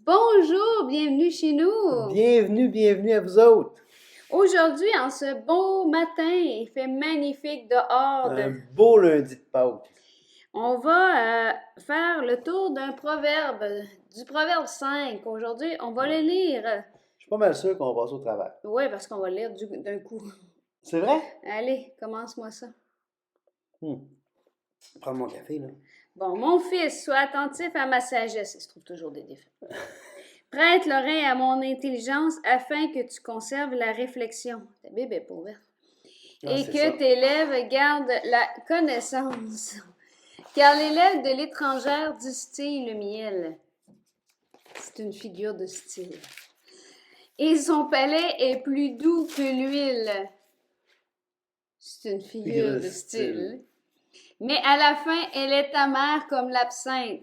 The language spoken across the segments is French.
Bonjour, bienvenue chez nous. Bienvenue à vous autres. Aujourd'hui, en ce beau matin, il fait magnifique dehors. Un beau lundi de Pâques. On va faire le tour d'un proverbe, du proverbe 5. Aujourd'hui, on va le lire. Je suis pas mal sûr qu'on va passer au travers. Oui, parce qu'on va le lire d'un coup. C'est vrai? Allez, commence-moi ça. Prends mon café, là. Bon, mon fils, sois attentif à ma sagesse. Il se trouve toujours des défauts. Prête l'oreille à mon intelligence afin que tu conserves la réflexion. Ta Bible est pas ouverte. Et c'est que ça. tes lèvres gardent la connaissance. Car les lèvres de l'étrangère distillent le miel. C'est une figure de style. Et son palais est plus doux que l'huile. C'est une figure de style. Mais à la fin, elle est amère comme l'absinthe.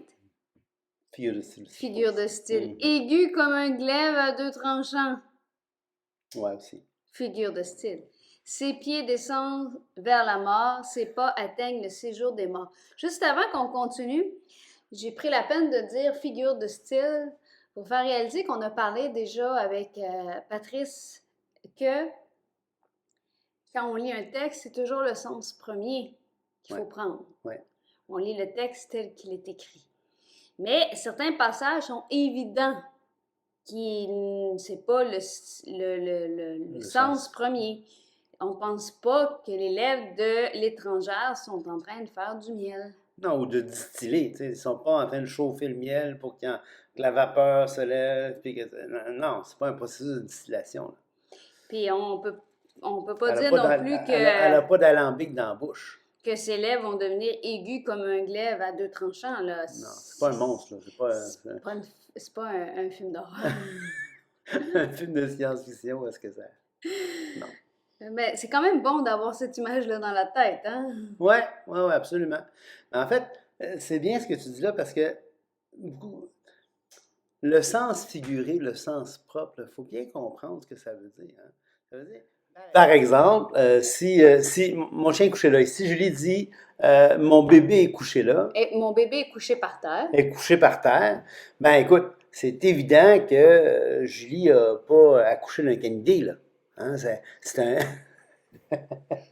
Figure de style. Figure de style. Aiguë comme un glaive à deux tranchants. Ouais, aussi. Figure de style. Ses pieds descendent vers la mort, ses pas atteignent le séjour des morts. Juste avant qu'on continue, j'ai pris la peine de dire figure de style pour faire réaliser qu'on a parlé déjà avec Patrice que quand on lit un texte, c'est toujours le sens premier qu'il faut prendre. Ouais. On lit le texte tel qu'il est écrit. Mais certains passages sont évidents, c'est pas le sens premier. On ne pense pas que les lèvres de l'étrangère sont en train de faire du miel. Non, ou de distiller. Ils ne sont pas en train de chauffer le miel pour que la vapeur se lève. Non, c'est pas un processus de distillation. Là. Puis on peut pas dire non plus que... Elle n'a pas d'alambic dans la bouche. Que ses lèvres vont devenir aiguës comme un glaive à deux tranchants. Là. Non, c'est pas un monstre. C'est pas un film d'horreur. Un film de science-fiction, est-ce que ça... Non. Mais c'est quand même bon d'avoir cette image-là dans la tête, hein? Ouais, absolument. En fait, c'est bien ce que tu dis là parce que le sens figuré, le sens propre, il faut bien comprendre ce que ça veut dire. Hein. Ça veut dire, par exemple, si mon chien est couché là, si Julie dit mon bébé est couché là. Et mon bébé est couché par terre. Est couché par terre. Ben écoute, c'est évident que Julie n'a pas accouché d'un canidé, là. Hein, c'est un.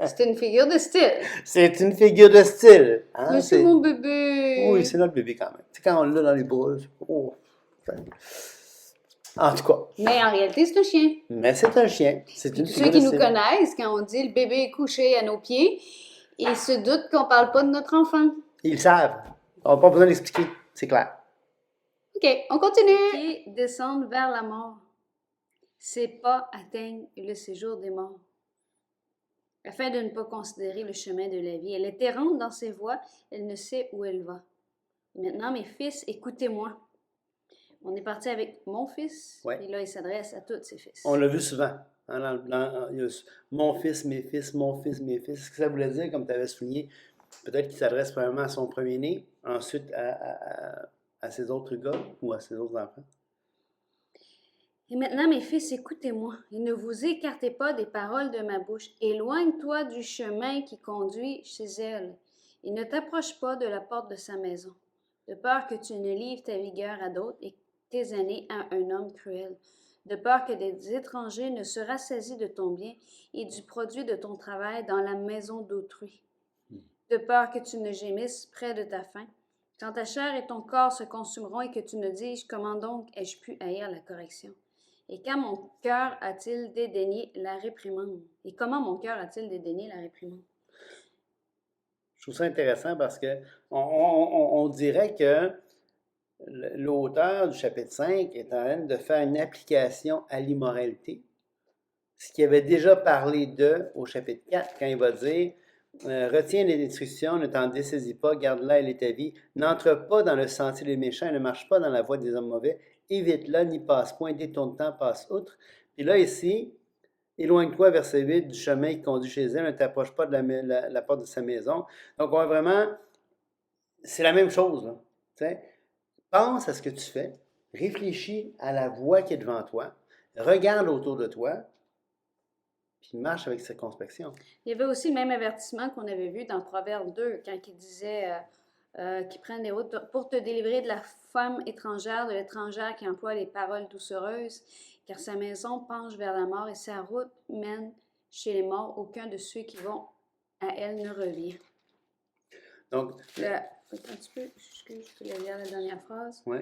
C'est une figure de style. C'est une figure de style. Hein? Mais c'est mon bébé. Oui, c'est notre bébé quand même. C'est quand on l'a dans les bras. En tout cas. Mais en réalité, c'est un chien. Mais c'est un chien. C'est une figure de style. Ceux qui nous connaissent, quand on dit le bébé est couché à nos pieds, ils se doutent qu'on ne parle pas de notre enfant. Ils le savent. On n'a pas besoin d'expliquer. C'est clair. OK, on continue. Qui descendent vers la mort. Ses pas atteignent le séjour des morts. Afin de ne pas considérer le chemin de la vie. Elle est errante dans ses voies, elle ne sait où elle va. Maintenant, mes fils, écoutez-moi. On est parti avec mon fils, et là, il s'adresse à tous ses fils. On l'a vu souvent. Hein, mon fils, mes fils, mon fils, mes fils. Ce que ça voulait dire, comme tu avais souligné, peut-être qu'il s'adresse premièrement à son premier-né, ensuite à ses autres gars ou à ses autres enfants. Et maintenant, mes fils, écoutez-moi, et ne vous écartez pas des paroles de ma bouche. Éloigne-toi du chemin qui conduit chez elle, et ne t'approche pas de la porte de sa maison, de peur que tu ne livres ta vigueur à d'autres et tes années à un homme cruel, de peur que des étrangers ne se rassasient de ton bien et du produit de ton travail dans la maison d'autrui, de peur que tu ne gémisses près de ta faim, quand ta chair et ton corps se consumeront et que tu ne dises « Comment donc ai-je pu haïr la correction ?» Et quand mon cœur a-t-il dédaigné la réprimande? Et comment mon cœur a-t-il dédaigné la réprimande? Je trouve ça intéressant parce que on dirait que l'auteur du chapitre 5 est en train de faire une application à l'immoralité, ce qu'il avait déjà parlé d'eux au chapitre 4, quand il va dire retiens les instructions, ne t'en dessaisis pas, garde-la, elle est ta vie, n'entre pas dans le sentier des méchants, ne marche pas dans la voie des hommes mauvais, évite-la, n'y passe point, détourne-t'en, passe outre. Puis là, ici, éloigne-toi, verset 8, du chemin qui conduit chez elle, ne t'approche pas de la porte de sa maison. Donc, on va vraiment, c'est la même chose, là. T'sais? Pense à ce que tu fais, réfléchis à la voie qui est devant toi, regarde autour de toi, puis marche avec circonspection. Il y avait aussi le même avertissement qu'on avait vu dans Proverbe 2, quand il disait qui prennent des routes pour te délivrer de la femme étrangère, de l'étrangère qui emploie les paroles doucereuses, car sa maison penche vers la mort et sa route mène chez les morts. Aucun de ceux qui vont à elle ne revient. Donc, Attends un petit peu, excuse, je peux lire la dernière phrase. oui.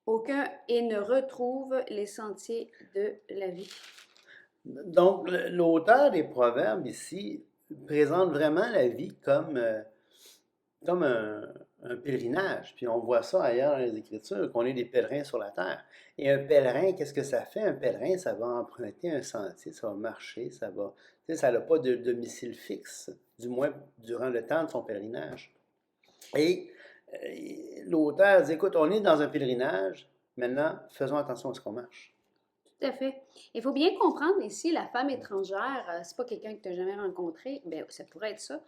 Aucun et ne retrouve les sentiers de la vie. Donc, l'auteur des Proverbes ici présente vraiment la vie comme un pèlerinage. Puis on voit ça ailleurs dans les Écritures, qu'on est des pèlerins sur la terre. Et un pèlerin, qu'est-ce que ça fait? Un pèlerin, ça va emprunter un sentier, ça va marcher, ça va... Tu sais, ça n'a pas de domicile fixe, du moins durant le temps de son pèlerinage. Et l'auteur dit, écoute, on est dans un pèlerinage, maintenant, faisons attention à ce qu'on marche. Tout à fait. Il faut bien comprendre ici, la femme étrangère, c'est pas quelqu'un que tu n'as jamais rencontré, bien, ça pourrait être ça.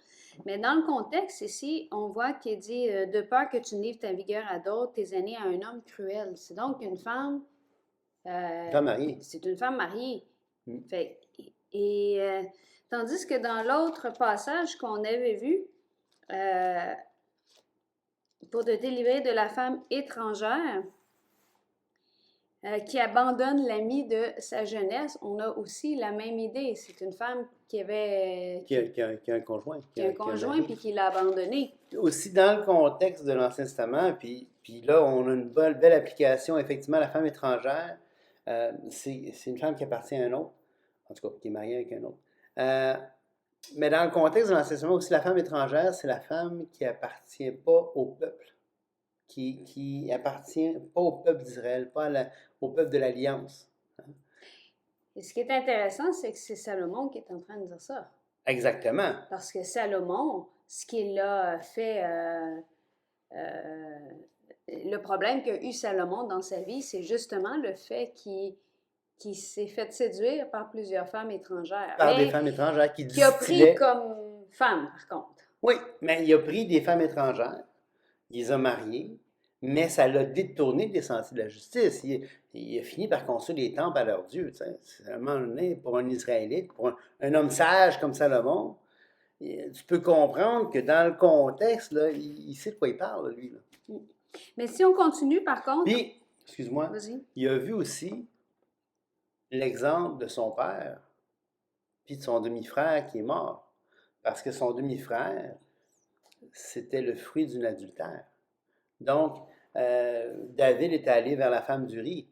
Mais dans le contexte ici, on voit qu'il dit de peur que tu ne livres ta vigueur à d'autres, tes aînés à un homme cruel. C'est donc une femme. Femme mariée. C'est une femme mariée. Mm. Fait, tandis que dans l'autre passage qu'on avait vu, pour te délivrer de la femme étrangère, qui abandonne l'ami de sa jeunesse, on a aussi la même idée. C'est une femme qui avait... Qui a un conjoint. Qui a un conjoint, puis qui l'a abandonné. Aussi dans le contexte de l'Ancien Testament, puis là, on a une belle application. Effectivement, la femme étrangère, c'est une femme qui appartient à un autre, en tout cas, qui est mariée avec un autre. Mais dans le contexte de l'Ancien Testament aussi, la femme étrangère, c'est la femme qui appartient pas au peuple, qui appartient pas au peuple d'Israël, pas au peuple de l'Alliance. Et ce qui est intéressant, c'est que c'est Salomon qui est en train de dire ça. Exactement. Parce que Salomon, ce qu'il a fait, le problème qu'a eu Salomon dans sa vie, c'est justement le fait qu'il s'est fait séduire par plusieurs femmes étrangères. Par des femmes étrangères qui a pris comme femme, par contre. Oui, mais il a pris des femmes étrangères, il les a mariées, mais ça l'a détourné des sentiers de la justice. Il a fini par construire des temples à leur Dieu. C'est vraiment pour un Israélite, pour un homme sage comme Salomon. Tu peux comprendre que dans le contexte, là, il sait de quoi il parle, lui. Là. Mais si on continue, par contre... Puis, excuse-moi, vas-y. Il a vu aussi l'exemple de son père, puis de son demi-frère qui est mort. Parce que son demi-frère, c'était le fruit d'un adultère. Donc, David est allé vers la femme d'Uri.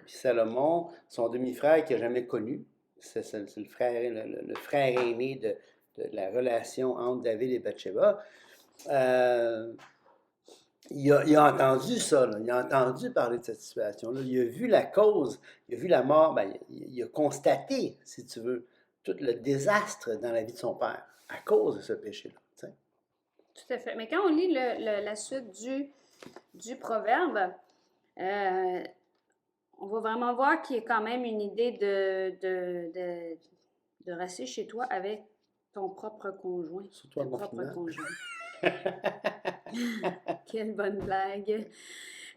Puis Salomon, son demi-frère qu'il n'a jamais connu, c'est le frère aîné de la relation entre David et Bathsheba. Il a entendu ça, là. Il a entendu parler de cette situation-là. Il a vu la cause, il a vu la mort, ben, il a constaté, si tu veux, tout le désastre dans la vie de son père à cause de ce péché-là. T'sais. Tout à fait. Mais quand on lit la suite du proverbe, on va vraiment voir qu'il y a quand même une idée de rester chez toi avec ton propre conjoint. Surtout ton propre confinement. conjoint. Quelle bonne blague.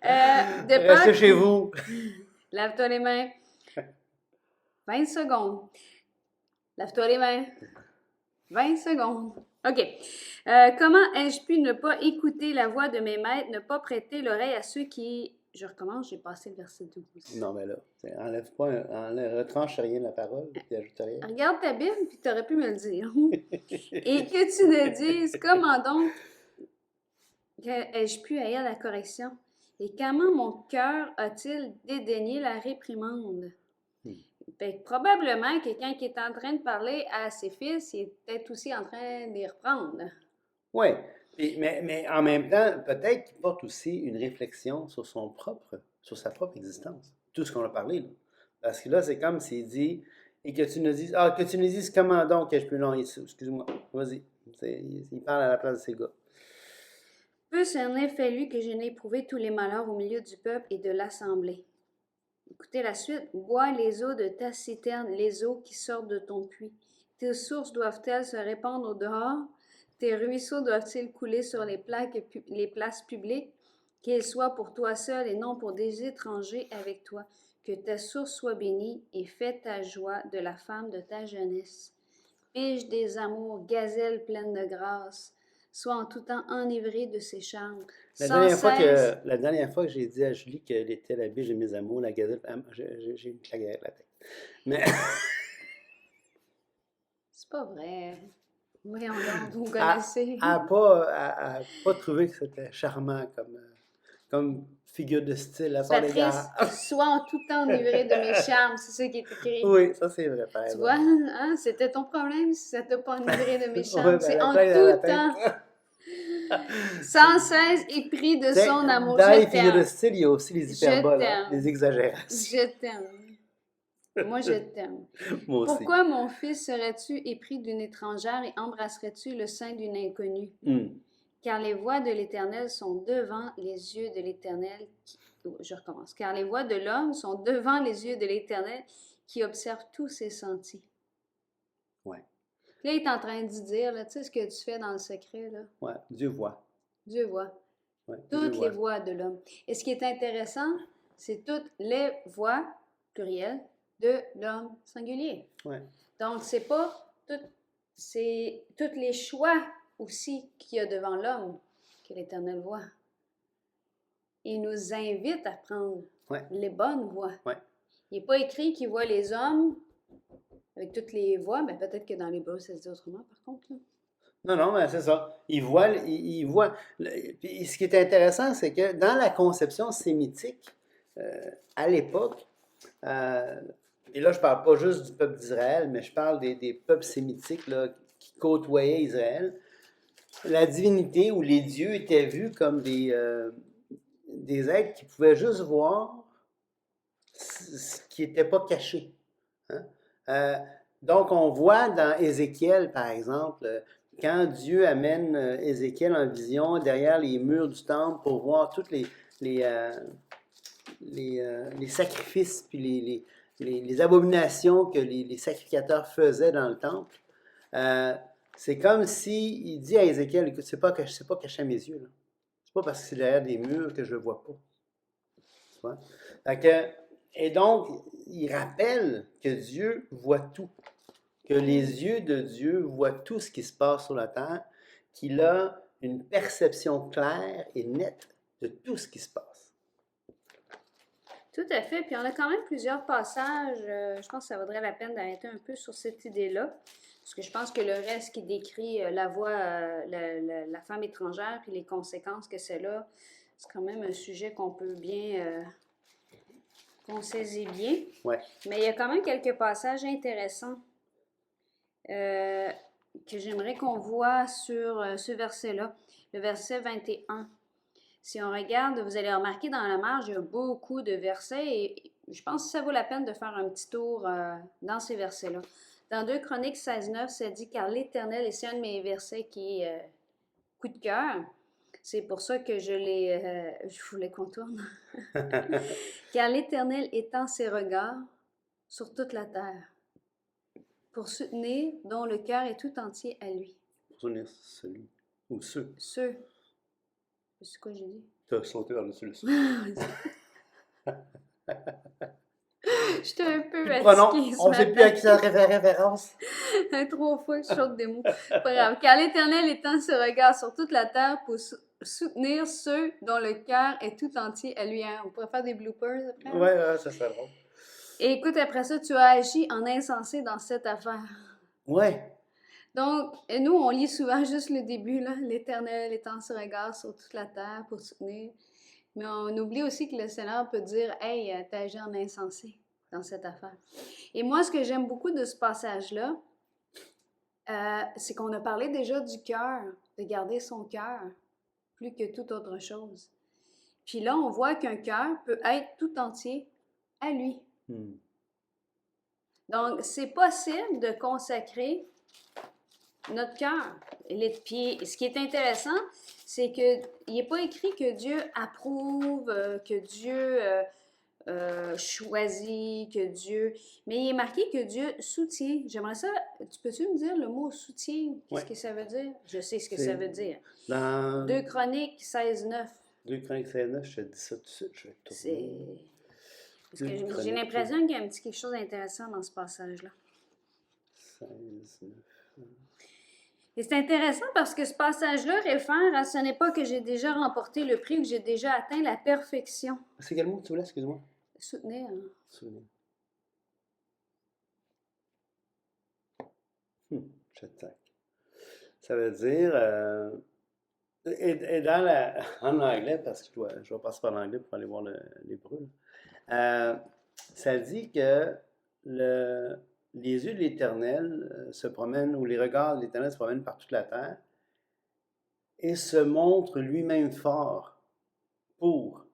Restez chez vous. Lave-toi les mains. 20 secondes. Lave-toi les mains. 20 secondes. OK. Comment ai-je pu ne pas écouter la voix de mes maîtres, ne pas prêter l'oreille à ceux qui... Je recommence, j'ai passé le verset 12. Non, mais là, retranche rien de la parole, puis ajoute rien. Regarde ta Bible, puis tu aurais pu me le dire. Et que tu ne dises, comment donc ai-je pu haïr la correction? Et comment mon cœur a-t-il dédaigné la réprimande? Fait que probablement, quelqu'un qui est en train de parler à ses fils, il est peut-être aussi en train de les reprendre. Oui, mais en même temps, peut-être qu'il porte aussi une réflexion sur sa propre existence. Tout ce qu'on a parlé, là. Parce que là, c'est comme s'il dit, et que tu nous dises comment donc que je peux... Non, excuse-moi, vas-y. Il parle à la place de ces gars. Peu s'en est fallu que je n'ai éprouvé tous les malheurs au milieu du peuple et de l'assemblée. Écoutez la suite. Bois les eaux de ta citerne, les eaux qui sortent de ton puits. Tes sources doivent-elles se répandre au dehors? Tes ruisseaux doivent-ils couler sur les places publiques? Qu'ils soient pour toi seul et non pour des étrangers avec toi. Que ta source soit bénie et fais ta joie de la femme de ta jeunesse. biche des amours, gazelle pleine de grâce, sois en tout temps enivrée de ses charmes. La Sans dernière fois cesse, la dernière fois que j'ai dit à Julie qu'elle était la biche de mes amours, la gazelle, j'ai une claque derrière la tête. Mais c'est pas vrai. Voyons donc, vous me elle connaissez. n'a pas trouvé que c'était charmant comme figure de style à son Patrice, égard. sois en tout temps enivrée de mes charmes, c'est ça qui est écrit. Oui, ça c'est vrai, par Tu exemple. vois, hein, c'était ton problème si ça t'a pas enivré de mes Oui, charmes. ben, C'est la en claque dans la tout tête. temps, sans cesse épris de Tiens, son amour. dans les Je figures de t'aime. style, il y a aussi les Je hyperboles, hein, t'aime. les exagérations. Je t'aime. Moi, je t'aime. Moi aussi. Pourquoi, mon fils, serais-tu épris d'une étrangère et embrasserais-tu le sein d'une inconnue? Car les voies de l'Éternel sont devant les yeux de l'Éternel. Je recommence. Car les voies de l'homme sont devant les yeux de l'Éternel qui observe tous ses sentiers. Ouais. Là, il est en train de dire, là, tu sais ce que tu fais dans le secret, là? Ouais, Dieu voit. Dieu voit. Ouais, Dieu Toutes les voit. voies de l'homme. Et ce qui est intéressant, c'est toutes les voies, pluriel, de l'homme singulier. Ouais. Donc, c'est pas c'est tous les choix aussi qu'il y a devant l'homme que l'Éternel voit. Il nous invite à prendre les bonnes voies. Ouais. Il n'est pas écrit qu'il voit les hommes avec toutes les voies, mais peut-être que dans l'hébreu, ça se dit autrement, par contre. Là. Non, mais c'est ça. Il voit. Puis ce qui est intéressant, c'est que dans la conception sémitique, à l'époque, et là, je parle pas juste du peuple d'Israël, mais je parle des peuples sémitiques là, qui côtoyaient Israël. La divinité ou les dieux étaient vus comme des êtres qui pouvaient juste voir ce qui n'était pas caché. Hein? Donc, on voit dans Ézéchiel, par exemple, quand Dieu amène Ézéchiel en vision derrière les murs du temple pour voir toutes les sacrifices puis les abominations que les sacrificateurs faisaient dans le temple, c'est comme s'il dit à Ézéchiel, écoute, c'est pas caché à mes yeux. Là. C'est pas parce que c'est derrière des murs que je ne vois pas. Tu vois? Et donc, il rappelle que Dieu voit tout. Que les yeux de Dieu voient tout ce qui se passe sur la terre, qu'il a une perception claire et nette de tout ce qui se passe. Tout à fait. Puis on a quand même plusieurs passages. Je pense que ça vaudrait la peine d'arrêter un peu sur cette idée-là. Parce que je pense que le reste qui décrit la voix, la femme étrangère, puis les conséquences que c'est là, c'est quand même un sujet qu'on peut bien, qu'on saisit bien. Ouais. Mais il y a quand même quelques passages intéressants que j'aimerais qu'on voit sur ce verset-là, le verset 21. Si on regarde, vous allez remarquer dans la marge, il y a beaucoup de versets et je pense que ça vaut la peine de faire un petit tour dans ces versets-là. Dans 2 Chroniques 16:9, ça dit « Car l'Éternel », et c'est un de mes versets qui est coup de cœur, c'est pour ça que je vous les contourne. « Car l'Éternel étend ses regards sur toute la terre, pour soutenir dont le cœur est tout entier à lui. » Pour soutenir celui ou ceux. Ceux. C'est quoi j'ai dit? Tu as sauté par-dessus le ceux. J'étais un peu fatiguée. On ne sait plus à qui ça fait référence. 3 fois que je saute des mots. Pas grave. Car l'Éternel étend ses regards sur toute la terre pour soutenir ceux dont le cœur est tout entier à lui. Hein? On pourrait faire des bloopers après. Oui, ça serait drôle. Et écoute, après ça, tu as agi en insensé dans cette affaire. Ouais. Donc, nous, on lit souvent juste le début, là. L'Éternel étend ses regards sur toute la terre pour soutenir. Mais on oublie aussi que le Seigneur peut dire « Hey, t'as agi en insensé dans cette affaire. » Et moi, ce que j'aime beaucoup de ce passage-là, c'est qu'on a parlé déjà du cœur, de garder son cœur, plus que toute autre chose. Puis là, on voit qu'un cœur peut être tout entier à lui. Donc, c'est possible de consacrer notre cœur. Puis, ce qui est intéressant, c'est qu'il n'est pas écrit que Dieu approuve, que Dieu choisit, que Dieu... Mais il est marqué que Dieu soutient. J'aimerais ça... Peux-tu me dire le mot soutien? Qu'est-ce que ça veut dire? Je sais ce que ça veut dire. Dans 2 Chroniques 16:9. 2 Chroniques 16:9, je te dis ça tout de suite. Je vais tourner. Parce que j'ai l'impression qu'il y a un petit quelque chose d'intéressant dans ce passage-là. 16:9. Et c'est intéressant parce que ce passage-là réfère à « ce n'est pas que j'ai déjà remporté le prix ou que j'ai déjà atteint la perfection C'est quel mot que tu voulais, excuse-moi? ». Soutenir. Hein? Souvenir. Shatzak. Ça veut dire, et dans en anglais, parce que je vais passer par l'anglais pour aller voir l'hébreu, ça dit que les yeux de l'Éternel se promènent, ou les regards de l'Éternel se promènent par toute la terre, et se montre lui-même fort pour.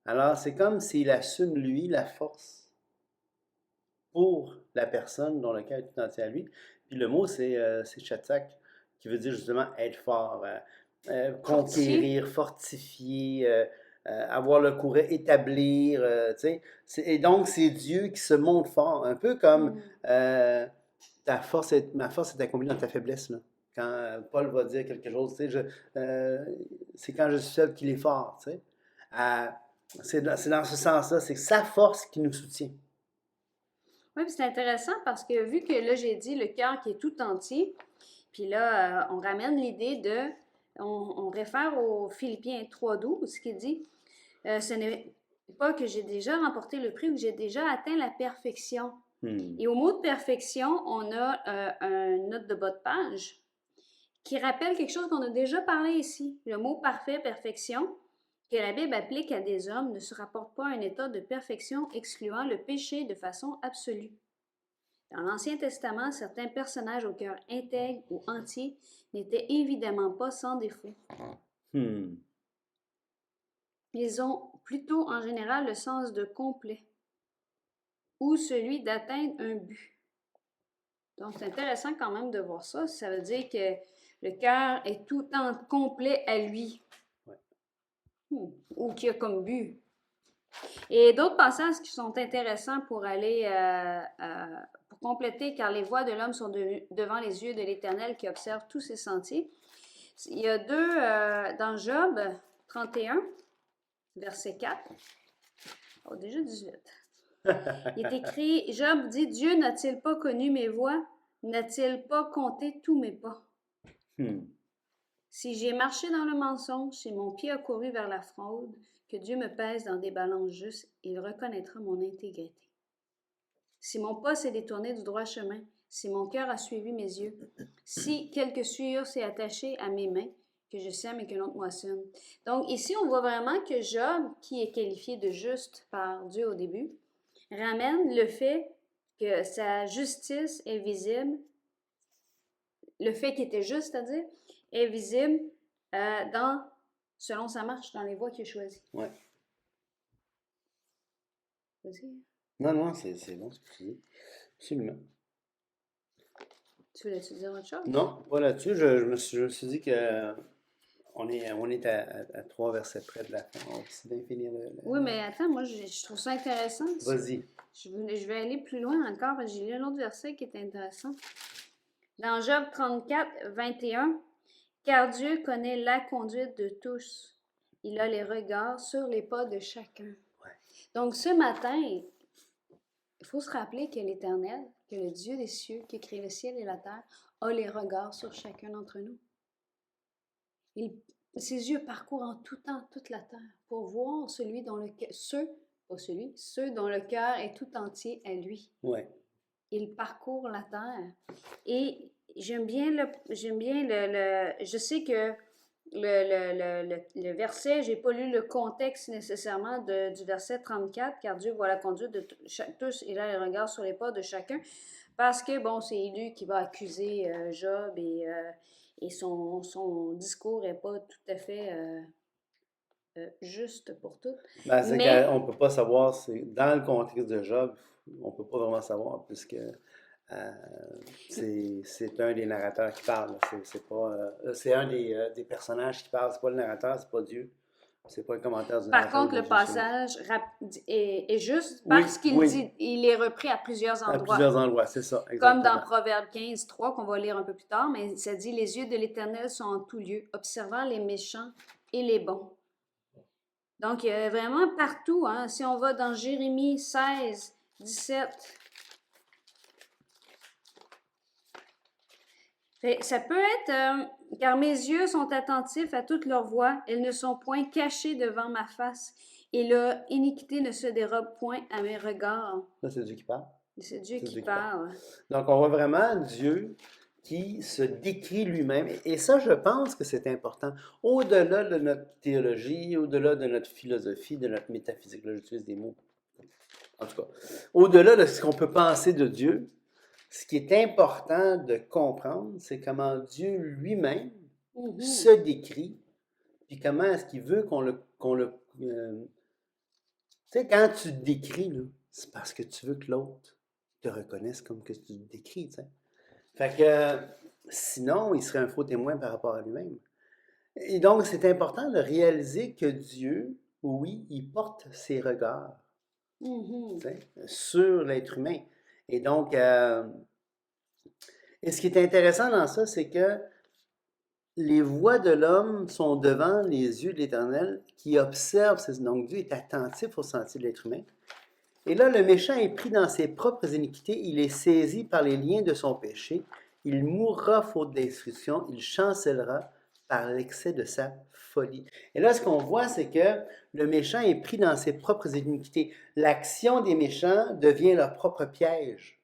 Alors, c'est comme s'il assume, lui, la force pour la personne dont le cœur est tout entier à lui. Puis le mot, c'est Shatzak, qui veut dire justement être fort, conquérir, fortifier, avoir le courage, établir, tu sais. Et donc, c'est Dieu qui se montre fort, un peu comme ma force est accomplie dans ta faiblesse, là. Quand Paul va dire quelque chose, tu sais, c'est quand je suis seul qu'il est fort, tu sais. C'est dans ce sens-là, c'est sa force qui nous soutient. Oui, puis c'est intéressant parce que vu que là, j'ai dit le cœur qui est tout entier, puis là, on ramène l'idée de, on réfère au Philippiens 3:12 qui dit ce n'est pas que j'ai déjà remporté le prix ou que j'ai déjà atteint la perfection. Et au mot de perfection, on a une note de bas de page qui rappelle quelque chose qu'on a déjà parlé ici. Le mot parfait, perfection, que la Bible applique à des hommes, ne se rapporte pas à un état de perfection excluant le péché de façon absolue. Dans l'Ancien Testament, certains personnages au cœur intègre ou entier n'étaient évidemment pas sans défaut. Ils ont plutôt en général le sens de complet ou celui d'atteindre un but. Donc, c'est intéressant quand même de voir ça. Ça veut dire que le cœur est tout en complet à lui. Ou qui a comme but. Et d'autres passages qui sont intéressants pour aller pour compléter, car les voies de l'homme sont devant les yeux de l'Éternel qui observe tous ses sentiers. Il y a deux dans Job 31, verset 4. Oh, déjà 18. Il est écrit, Job dit, Dieu n'a-t-il pas connu mes voies? N'a-t-il pas compté tous mes pas? Si j'ai marché dans le mensonge, si mon pied a couru vers la fraude, que Dieu me pèse dans des balances justes, il reconnaîtra mon intégrité. Si mon pas s'est détourné du droit chemin, si mon cœur a suivi mes yeux, si quelque souillure s'est attachée à mes mains, que je sème et que l'autre moissonne. Donc ici, on voit vraiment que Job, qui est qualifié de juste par Dieu au début, ramène le fait que sa justice est visible, le fait qu'il était juste, c'est-à-dire, est visible selon sa marche, dans les voies qu'il a choisies. Oui. Vas-y. Non, c'est bon ce que tu dis. Absolument. Tu voulais-tu dire autre chose? Non, pas là-dessus. Je me suis dit que on est à 3 versets près de la fin. On va essayer d'en finir Oui, mais attends, moi, je trouve ça intéressant. Vas-y. Je vais aller plus loin encore, parce que j'ai lu un autre verset qui est intéressant. Dans Job 34, 21, « Car Dieu connaît la conduite de tous. Il a les regards sur les pas de chacun. » Donc, ce matin, il faut se rappeler que l'Éternel, que le Dieu des cieux, qui crée le ciel et la terre, a les regards sur chacun d'entre nous. Ses yeux parcourent en tout temps toute la terre pour voir ceux dont le cœur est tout entier à lui. Ouais. Il parcourt la terre. Et je sais que le verset, j'ai pas lu le contexte nécessairement du verset 34, car Dieu voit la conduite de tous, il a les regards sur les pas de chacun, parce que, bon, c'est Élu qui va accuser Job et son discours n'est pas tout à fait juste pour tout. Ben, c'est qu'on ne peut pas savoir, dans le contexte de Job, on ne peut pas vraiment savoir, puisque c'est un des narrateurs qui parle. C'est un des personnages qui parle. C'est pas le narrateur, c'est pas Dieu. C'est pas le commentaire du narrateur. Par contre, le passage est juste parce qu'il dit, il est repris à plusieurs endroits. À plusieurs endroits, c'est ça. Exactement. Comme dans Proverbe 15, 3, qu'on va lire un peu plus tard, mais ça dit, les yeux de l'Éternel sont en tout lieu, observant les méchants et les bons. Donc, il y a vraiment partout, hein. Si on va dans Jérémie 16, 17, Ça peut être car mes yeux sont attentifs à toutes leurs voies, elles ne sont point cachées devant ma face, et leur iniquité ne se dérobe point à mes regards. Là, c'est Dieu qui parle. C'est Dieu C'est qui Dieu qui parle. parle. Donc, on voit vraiment Dieu qui se décrit lui-même. Et ça, je pense que c'est important. Au-delà de notre théologie, au-delà de notre philosophie, de notre métaphysique, là, j'utilise des mots, en tout cas, au-delà de ce qu'on peut penser de Dieu, ce qui est important de comprendre, c'est comment Dieu lui-même se décrit, puis comment est-ce qu'il veut qu'on le... tu sais, quand tu te décris, là, c'est parce que tu veux que l'autre te reconnaisse comme que tu te décris, tu sais. Fait que sinon, il serait un faux témoin par rapport à lui-même. Et donc, c'est important de réaliser que Dieu, oui, il porte ses regards tu sais, sur l'être humain. Et donc, et ce qui est intéressant dans ça, c'est que les voies de l'homme sont devant les yeux de l'Éternel qui observe. Donc, Dieu est attentif au sentier de l'être humain. Et là, le méchant est pris dans ses propres iniquités, il est saisi par les liens de son péché, il mourra faute d'instruction, il chancellera par l'excès de sa folie. Et là, ce qu'on voit, c'est que le méchant est pris dans ses propres iniquités. L'action des méchants devient leur propre piège.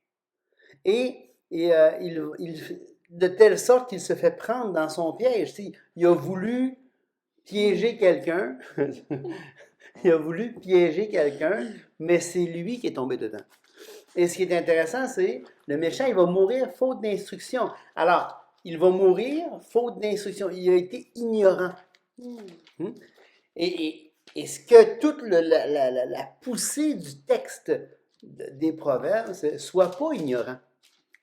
Et de telle sorte qu'il se fait prendre dans son piège. Il a voulu piéger quelqu'un. Il a voulu piéger quelqu'un, mais c'est lui qui est tombé dedans. Et ce qui est intéressant, c'est le méchant, il va mourir faute d'instruction. Alors, il va mourir faute d'instruction. Il a été ignorant. Et ce que toute la poussée du texte des Proverbes, c'est sois pas ignorant.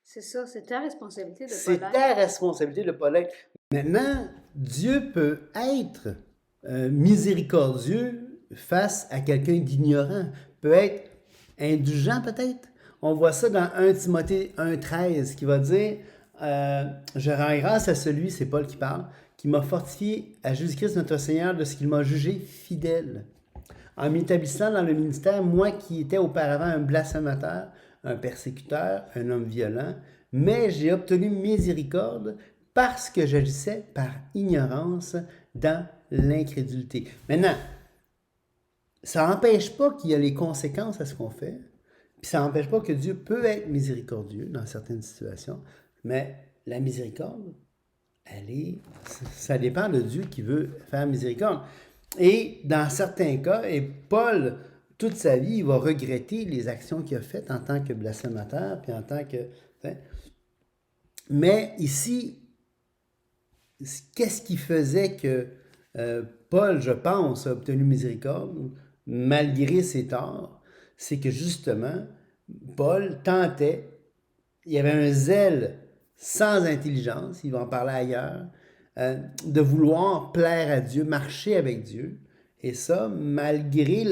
C'est ça, c'est ta responsabilité de ne pas C'est ta responsabilité de ne pas l'être. Maintenant, Dieu peut être miséricordieux face à quelqu'un d'ignorant, peut être indulgent peut-être. On voit ça dans 1 Timothée 1,13 qui va dire je rends grâce à celui, c'est Paul qui parle, qui m'a fortifié à Jésus-Christ notre Seigneur de ce qu'il m'a jugé fidèle. En m'établissant dans le ministère, moi qui étais auparavant un blasphémateur, un persécuteur, un homme violent, mais j'ai obtenu miséricorde parce que j'agissais par ignorance dans l'incrédulité. Maintenant, ça n'empêche pas qu'il y a les conséquences à ce qu'on fait, puis ça n'empêche pas que Dieu peut être miséricordieux dans certaines situations, mais la miséricorde, ça dépend de Dieu qui veut faire miséricorde. Et dans certains cas, et Paul, toute sa vie, il va regretter les actions qu'il a faites en tant que blasphémateur, puis en tant que... Mais ici, qu'est-ce qui faisait que Paul, je pense, a obtenu miséricorde, malgré ses torts? C'est que justement, Paul tentait, il y avait un zèle sans intelligence, il va en parler ailleurs, de vouloir plaire à Dieu, marcher avec Dieu, et ça, malgré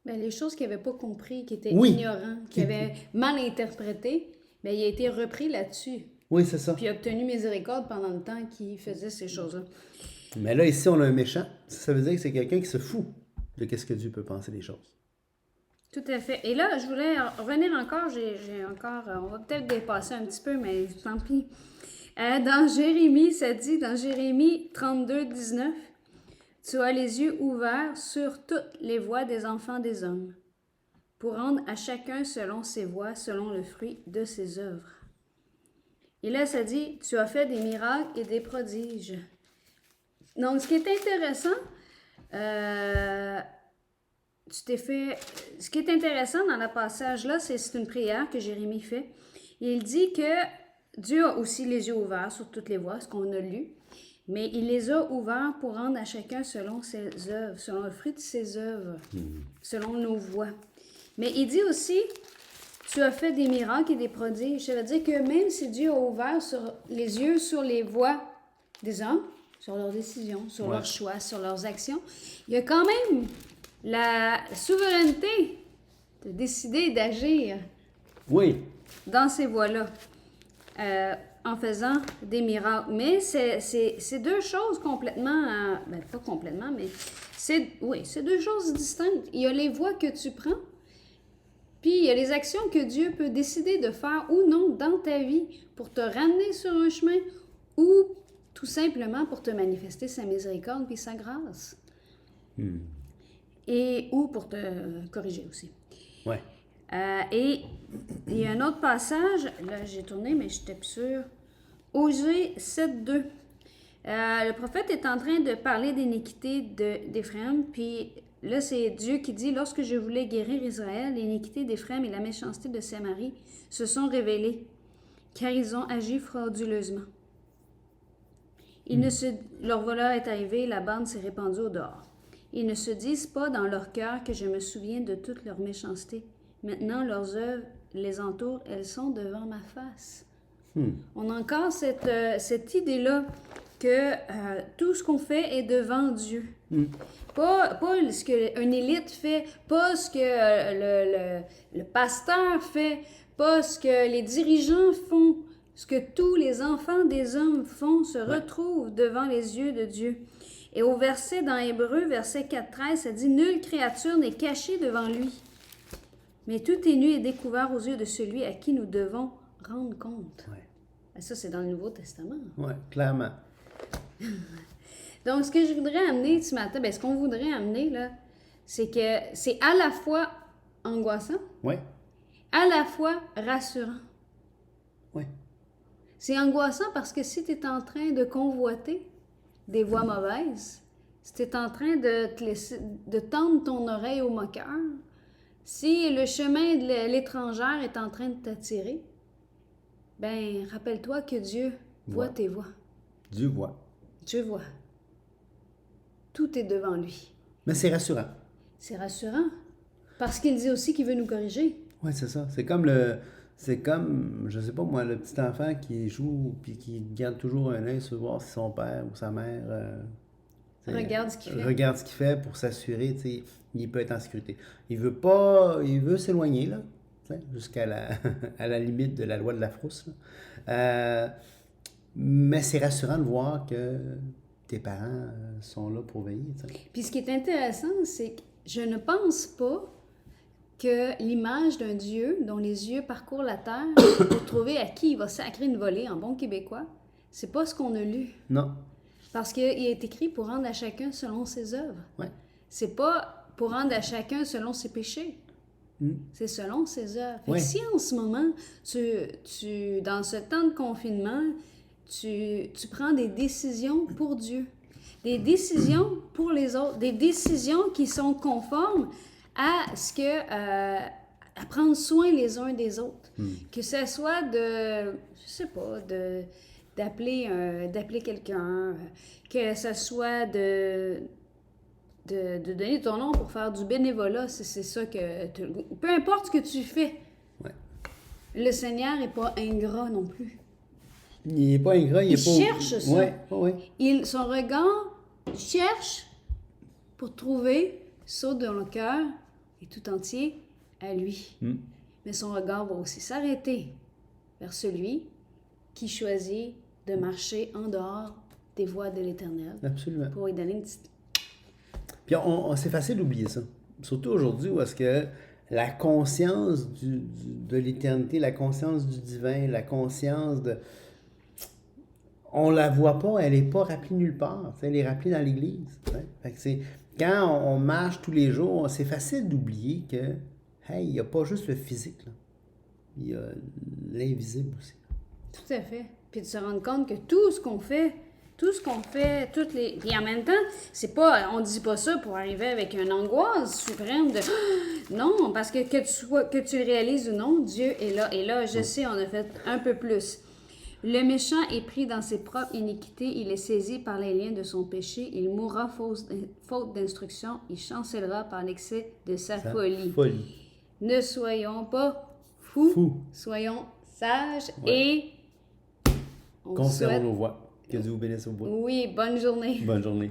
les choses qu'il n'avait pas compris, qu'il était ignorant, qu'il avait mal interprété, mais il a été repris là-dessus. Oui, c'est ça. Puis il a obtenu miséricorde pendant le temps qu'il faisait ces choses-là. Mais là, ici, on a un méchant. Ça veut dire que c'est quelqu'un qui se fout de ce que Dieu peut penser des choses. Tout à fait. Et là, je voulais revenir encore, on va peut-être dépasser un petit peu, mais tant pis. Dans Jérémie, ça dit, dans Jérémie 32, 19, « Tu as les yeux ouverts sur toutes les voies des enfants des hommes, pour rendre à chacun selon ses voies, selon le fruit de ses œuvres. » Et là, ça dit, « Tu as fait des miracles et des prodiges. » Donc, ce qui est intéressant, ce qui est intéressant dans le passage-là, c'est une prière que Jérémie fait. Il dit que Dieu a aussi les yeux ouverts sur toutes les voies, ce qu'on a lu, mais il les a ouverts pour rendre à chacun selon ses œuvres, selon le fruit de ses œuvres, selon nos voies. Mais il dit aussi, tu as fait des miracles et des prodiges. Ça veut dire que même si Dieu a ouvert les yeux sur les voies des hommes, sur leurs décisions, sur leurs choix, sur leurs actions, il y a quand même la souveraineté de décider d'agir dans ces voies-là, en faisant des miracles. Mais c'est deux choses complètement, pas complètement, mais c'est deux choses distinctes. Il y a les voies que tu prends, Puis il y a les actions que Dieu peut décider de faire ou non dans ta vie pour te ramener sur un chemin ou tout simplement pour te manifester sa miséricorde puis sa grâce. Et ou pour te corriger aussi. Ouais. Et il y a un autre passage, là j'ai tourné mais j'étais plus sûre. Osée 7.2. Le prophète est en train de parler d'iniquité d'Éphraïm, puis là c'est Dieu qui dit « Lorsque je voulais guérir Israël, l'iniquité d'Éphraïm et la méchanceté de Samarie se sont révélées, car ils ont agi frauduleusement. Leur voleur est arrivé, la bande s'est répandue au dehors. Ils ne se disent pas dans leur cœur que je me souviens de toute leur méchanceté. Maintenant, leurs œuvres les entourent, elles sont devant ma face. » On a encore cette idée-là que tout ce qu'on fait est devant Dieu. Pas ce qu'une élite fait, pas ce que le pasteur fait, pas ce que les dirigeants font. Ce que tous les enfants des hommes font se retrouve devant les yeux de Dieu. Et au verset dans Hébreux, verset 4-13, ça dit « Nulle créature n'est cachée devant lui, mais tout est nu et découvert aux yeux de celui à qui nous devons rendre compte. » Ça, c'est dans le Nouveau Testament. Oui, clairement. Donc, ce que je voudrais amener ce matin, ce qu'on voudrait amener, là, c'est que c'est à la fois angoissant, à la fois rassurant. Oui. C'est angoissant parce que si tu es en train de convoiter des voies mauvaises, si tu es en train de te laisser, de tendre ton oreille au moqueur, si le chemin de l'étrangère est en train de t'attirer, ben rappelle-toi que Dieu voit tes voies. Dieu voit. Dieu voit. Tout est devant lui. Mais c'est rassurant. C'est rassurant. Parce qu'il dit aussi qu'il veut nous corriger. Oui, c'est ça. C'est comme, je sais pas moi, le petit enfant qui joue puis qui garde toujours un œil sur voir si son père ou sa mère regarde ce qu'il fait. Regarde ce qu'il fait pour s'assurer, il peut être en sécurité. Il veut s'éloigner, là, jusqu'à à la limite de la loi de la frousse. Mais c'est rassurant de voir que tes parents sont là pour veiller. Puis ce qui est intéressant, c'est que je ne pense pas que l'image d'un Dieu dont les yeux parcourent la terre pour trouver à qui il va sacrer une volée en bon québécois, c'est pas ce qu'on a lu. Non. Parce qu'il est écrit pour rendre à chacun selon ses œuvres. Ouais. C'est pas pour rendre à chacun selon ses péchés. C'est selon ses œuvres. Fait que si en ce moment, dans ce temps de confinement, tu prends des décisions pour Dieu, des décisions pour les autres, des décisions qui sont conformes à ce que à prendre soin les uns des autres. Que ce soit d'appeler quelqu'un, que ce soit de donner ton nom pour faire du bénévolat, c'est ça que... Peu importe ce que tu fais, le Seigneur n'est pas ingrat non plus. Il n'est pas ingrat, il cherche ça. Son regard cherche pour trouver, saute dans le cœur et tout entier à lui. Mais son regard va aussi s'arrêter vers celui qui choisit de marcher en dehors des voies de l'Éternel. Absolument. Pour lui donner une petite... Puis c'est facile d'oublier ça. Surtout aujourd'hui où est-ce que la conscience de l'éternité, la conscience du divin, la conscience de... On la voit pas, elle n'est pas rappelée nulle part. Elle est rappelée dans l'Église. Fait que quand on marche tous les jours, c'est facile d'oublier que, hey, il n'y a pas juste le physique, là. Il y a l'invisible aussi. Tout à fait. Puis de se rendre compte que tout ce qu'on fait, toutes les... Puis en même temps, c'est pas... On dit pas ça pour arriver avec une angoisse suprême de... Non, parce que tu le réalises ou non, Dieu est là. Et là, je sais, on a fait un peu plus. Le méchant est pris dans ses propres iniquités, il est saisi par les liens de son péché, il mourra faute d'instruction, il chancellera par l'excès de sa folie. Ne soyons pas fous. Soyons sages et... Conservons nos voix. Que Dieu vous bénisse au bout. Oui, bonne journée. Bonne journée.